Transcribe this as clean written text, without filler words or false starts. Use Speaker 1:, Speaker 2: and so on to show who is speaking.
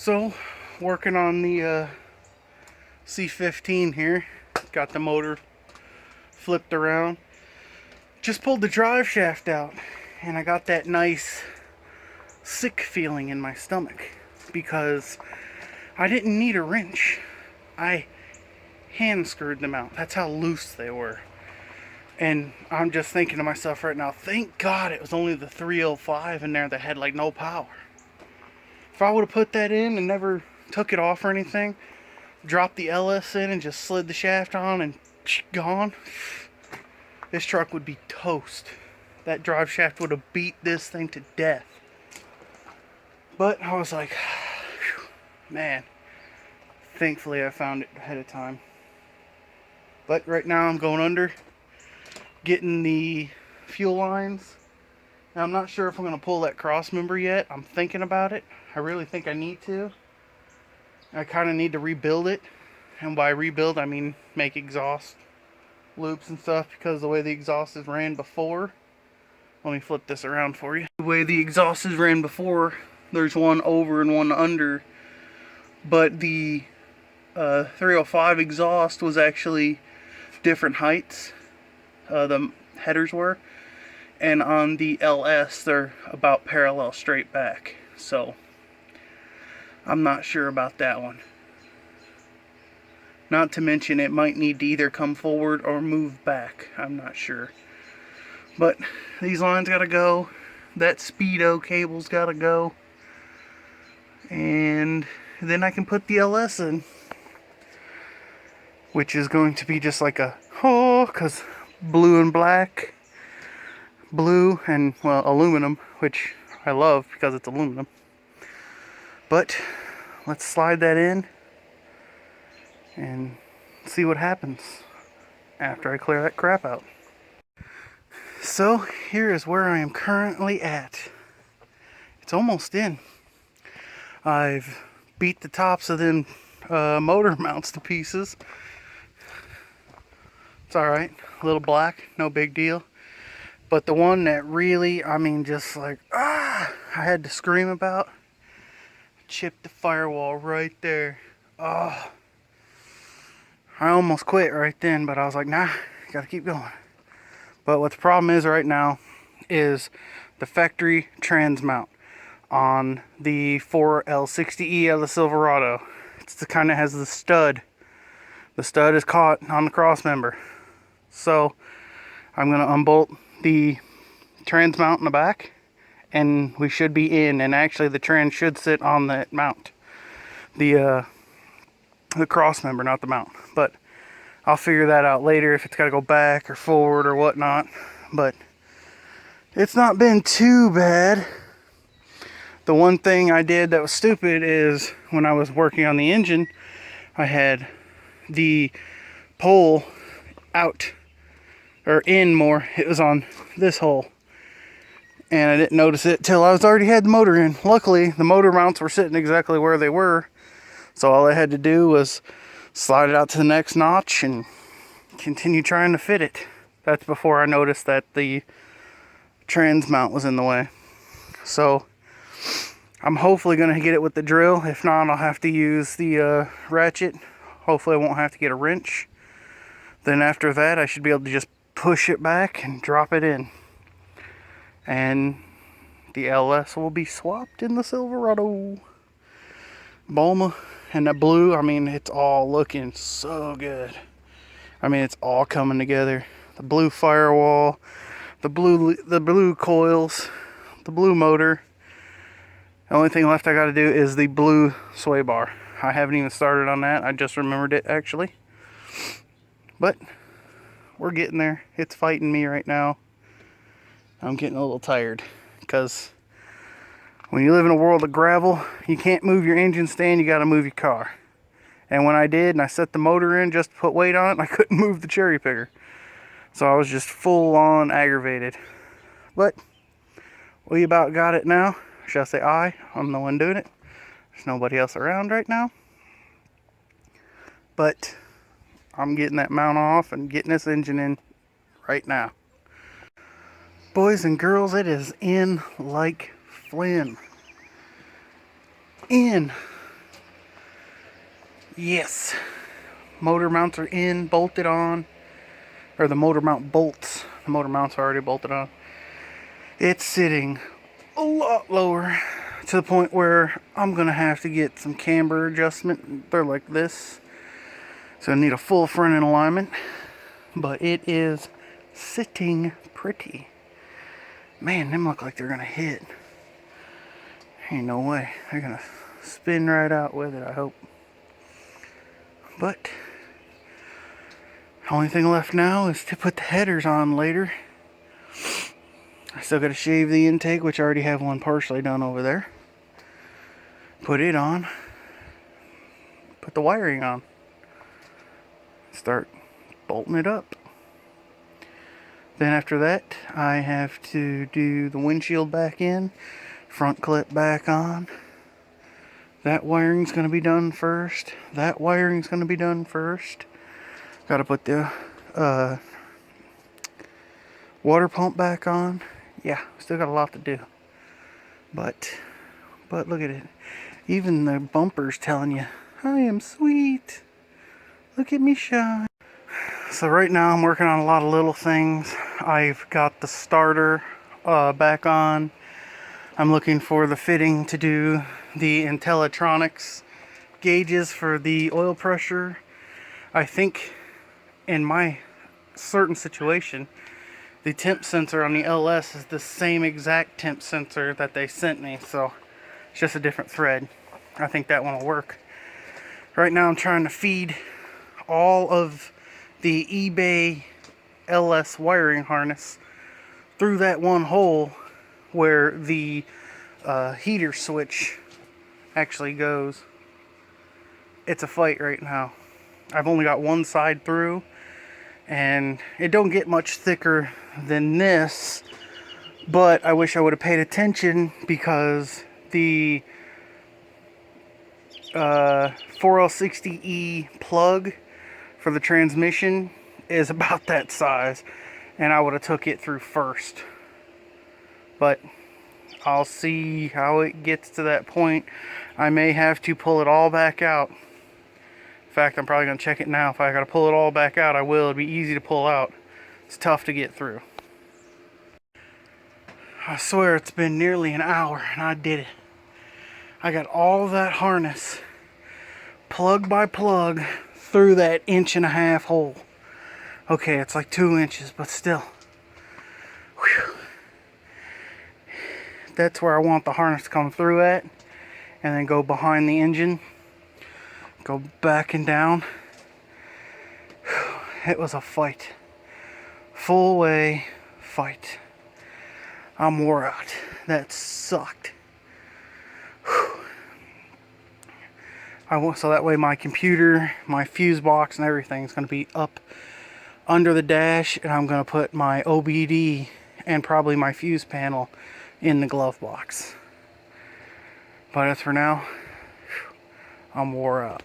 Speaker 1: So, working on the C15 here. Got the motor flipped around. Just pulled the drive shaft out, and I got that nice sick feeling in my stomach because I didn't need a wrench. I hand screwed them out. That's how loose they were. And I'm just thinking to myself right now, thank God it was only the 305 in there that had like no power. If I would have put that in and never took it off or anything, dropped the LS in and just slid the shaft on and gone, this truck would be toast. That drive shaft would have beat this thing to death. But I was like, man, thankfully I found it ahead of time. But right now I'm going under, getting the fuel lines. Now I'm not sure if I'm going to pull that cross member yet. I'm thinking about it. I really think I need to. I kind of need to rebuild it. And by rebuild, I mean make exhaust loops and stuff, because the way the exhaust is ran before. Let me flip this around for you. The way the exhaust is ran before, there's one over and one under. But the 305 exhaust was actually different heights. The headers were. And on the LS, they're about parallel straight back. So, I'm not sure about that one. Not to mention it might need to either come forward or move back. I'm not sure. But these lines gotta go. That speedo cable's gotta go. And then I can put the LS in. Which is going to be just like a, because blue and black. Blue and, well, aluminum, which I love because it's aluminum. But let's slide that in and see what happens after I clear that crap out. So here is where I am currently at. It's almost in. I've beat the tops of them motor mounts to pieces. It's alright, a little black, no big deal. But the one that really, I mean, just like, I had to scream about, chipped the firewall right there. Oh, I almost quit right then, but I was like, nah, gotta keep going. But what the problem is right now is the factory trans mount on the 4L60E of the Silverado. It's the kind that has the stud. The stud is caught on the cross member. So I'm gonna unbolt the trans mount in the back, and we should be in. And actually the trans should sit on that mount, the cross member, not the mount. But I'll figure that out later, if it's got to go back or forward or whatnot. But it's not been too bad. The one thing I did that was stupid is when I was working on the engine, I had the pole out or in more. It was on this hole, and I didn't notice it till I was already had the motor in. Luckily the motor mounts were sitting exactly where they were, so all I had to do was slide it out to the next notch and continue trying to fit it. That's before I noticed that the trans mount was in the way. So I'm hopefully going to get it with the drill. If not, I'll have to use the ratchet. Hopefully I won't have to get a wrench. Then after that I should be able to just push it back and drop it in, and the LS will be swapped in the Silverado. Bulma and the blue, I mean, it's all looking so good. I mean, it's all coming together. The blue firewall, the blue coils, the blue motor. The only thing left I got to do is the blue sway bar. I haven't even started on that. I just remembered it actually. But we're getting there. It's fighting me right now. I'm getting a little tired because when you live in a world of gravel, you can't move your engine stand, you got to move your car. And when I did, and I set the motor in just to put weight on it, I couldn't move the cherry picker. So I was just full on aggravated. But we about got it now. Should I say I'm the one doing it. There's nobody else around right now. But I'm getting that mount off and getting this engine in right now. Boys and girls, it is in like Flynn. In. Yes, motor mounts are in, bolted on, or the motor mount bolts. The motor mounts are already bolted on. It's sitting a lot lower to the point where I'm gonna have to get some camber adjustment. They're like this, so I need a full front end alignment, but it is sitting pretty. Man, them look like they're gonna hit. Ain't no way. They're gonna spin right out with it, I hope. But the only thing left now is to put the headers on later. I still gotta shave the intake, which I already have one partially done over there. Put it on. Put the wiring on. Start bolting it up. Then after that, I have to do the windshield back in, front clip back on. That wiring's going to be done first. That wiring's going to be done first. Got to put the water pump back on. Yeah, still got a lot to do. But look at it. Even the bumper's telling you, I am sweet. Look at me shine. So right now I'm working on a lot of little things. I've got the starter back on. I'm looking for the fitting to do the Intellitronics gauges for the oil pressure. I think in my certain situation, the temp sensor on the LS is the same exact temp sensor that they sent me, so it's just a different thread. I think that one will work. Right now I'm trying to feed all of the eBay LS wiring harness through that one hole where the heater switch actually goes. It's a fight right now. I've only got one side through, and it don't get much thicker than this, but I wish I would have paid attention because the 4L60E plug for the transmission is about that size, and I would have took it through first. But I'll see how it gets to that point. I may have to pull it all back out. In fact, I'm probably going to check it now. If I got to pull it all back out, I will. It'll be easy to pull out. It's tough to get through. I swear it's been nearly an hour and I did it. I got all that harness plug by plug through that 1.5-inch hole. Okay, it's like 2 inches, but still. Whew. That's where I want the harness to come through at, and then go behind the engine, go back and down. Whew. It was a fight. Full way fight. I'm wore out. That sucked. So that way my computer, my fuse box, and everything is going to be up under the dash, and I'm going to put my OBD and probably my fuse panel in the glove box. But as for now, I'm wore out.